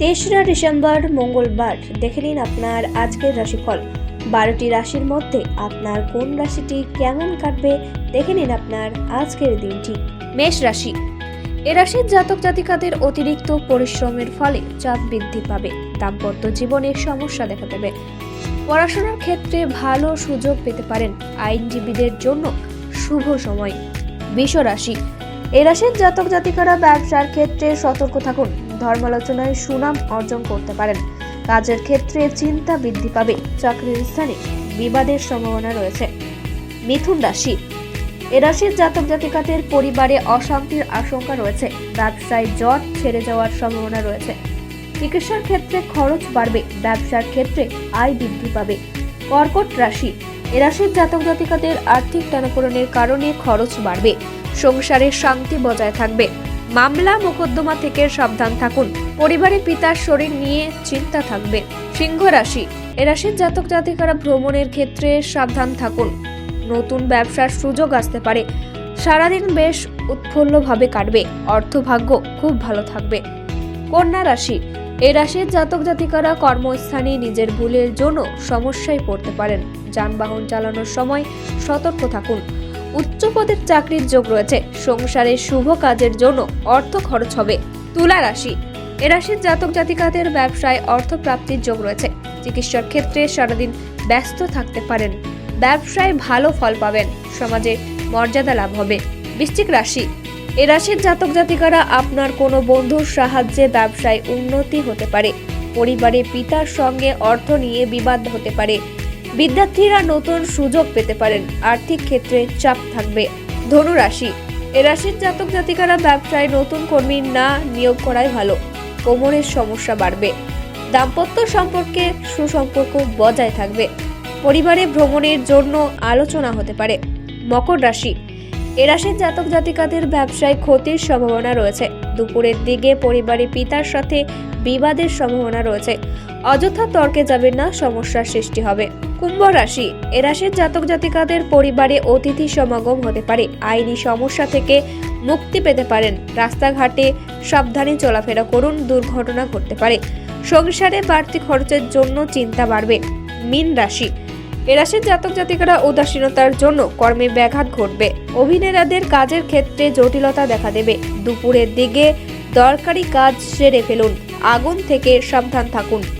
তেসরা ডিসেম্বর মঙ্গলবার দেখে নিন আপনার আজকের রাশিফল। 12টি রাশির মধ্যে আপনার কোন রাশিটি কেমন কাটবে দেখে নিন আপনার আজকের দিনটি। মেষ রাশি, এ রাশির জাতক জাতিকাদের অতিরিক্ত পরিশ্রমের ফলে চাপ বৃদ্ধি পাবে। দাম্পত্য জীবনে সমস্যা দেখা দেবে। পড়াশোনার ক্ষেত্রে ভালো সুযোগ পেতে পারেন। আইনজীবীদের জন্য শুভ সময়। বৃষ রাশি, এ রাশির জাতক জাতিকারা ব্যবসার ক্ষেত্রে সতর্ক থাকুন। ধর্মালোচনায় সুনাম অর্জন করতে পারেন। কাজের ক্ষেত্রে চিন্তা বৃদ্ধি পাবে। চাকরির স্থানে বিবাদের সম্ভাবনা রয়েছে। মিথুন রাশি, এ রাশির জাতক জাতিকাদের পরিবারে অশান্তির আশঙ্কা রয়েছে। ব্যবসায় জট ছেড়ে যাওয়ার সম্ভাবনা রয়েছে। চিকিৎসার ক্ষেত্রে খরচ বাড়বে। ব্যবসার ক্ষেত্রে আয় বৃদ্ধি পাবে। কর্কট রাশি, এ রাশির জাতক জাতিকাদের আর্থিক টানাপোড়েনের কারণে খরচ বাড়বে। সংসারে শান্তি বজায় থাকবে। মামলা মোকদ্দমা থেকে সাবধান থাকুন। পরিবারে পিতার শরীর নিয়ে চিন্তা থাকবে। সিংহ রাশি, এ রাশির জাতক জাতিকারা ভ্রমণের ক্ষেত্রে সাবধান থাকুন। নতুন ব্যবসার সুযোগ আসতে পারে। সারাদিন বেশ উৎফুল্লভাবে কাটবে। অর্থভাগ্য খুব ভালো থাকবে। কন্যা রাশি, এ রাশির জাতক জাতিকারা কর্মস্থানে নিজের ভুলের জন্য সমস্যায় পড়তে পারেন। যানবাহন চালানোর সময় সতর্ক থাকুন। উচ্চ পদের চাকরির যোগ রয়েছে। সংসারে শুভ কাজের জন্য অর্থ খরচ হবে। তুলা রাশি, এ রাশির জাতক জাতিকাদের ব্যবসায় অর্থ প্রাপ্তির যোগ রয়েছে। চিকিৎসার ক্ষেত্রে সারাদিন ব্যস্ত থাকতে পারেন। ব্যবসায় ভালো ফল পাবেন। সমাজে মর্যাদা লাভ হবে। বৃশ্চিক রাশি, এ রাশির জাতক জাতিকারা আপনার কোনো বন্ধুর সাহায্যে ব্যবসায় উন্নতি হতে পারে। পরিবারে পিতার সঙ্গে অর্থ নিয়ে বিবাদ হতে পারে। বিদ্যার্থীরা নতুন সুযোগ পেতে পারেন। আর্থিক ক্ষেত্রে চাপ থাকবে। ধনু রাশি, এ রাশির জাতক জাতিকারা ব্যবসায় নতুন কর্মী না নিয়োগ করাই ভালো। কোমরের সমস্যা বাড়বে। দাম্পত্য সম্পর্কে সুসম্পর্ক বজায় থাকবে। পরিবারে ভ্রমণের জন্য আলোচনা হতে পারে। মকর রাশি, এ রাশির জাতক জাতিকাদের ব্যবসায় ক্ষতির সম্ভাবনা রয়েছে। দুপুরের দিকে পরিবারে পিতার সাথে বিবাদের সম্ভাবনা রয়েছে। অযথা তর্কে যাবেন না, সমস্যার সৃষ্টি হবে। কুম্ভ রাশি, এ রাশির জাতক জাতিকাদের পরিবারে অতিথি সমাগম হতে পারে। আইনি সমস্যা থেকে মুক্তি পেতে পারেন। রাস্তাঘাটে সাবধানে চলাফেরা করুন, দুর্ঘটনা ঘটতে পারে। সংসারে বাড়তি খরচের জন্য চিন্তা বাড়বে। মীন রাশি, এ রাশির জাতক জাতিকারা উদাসীনতার জন্য কর্মে ব্যাঘাত ঘটবে। অভিনেতাদের কাজের ক্ষেত্রে জটিলতা দেখা দেবে। দুপুরের দিকে দরকারি কাজ সেরে ফেলুন। আগুন থেকে সাবধান থাকুন।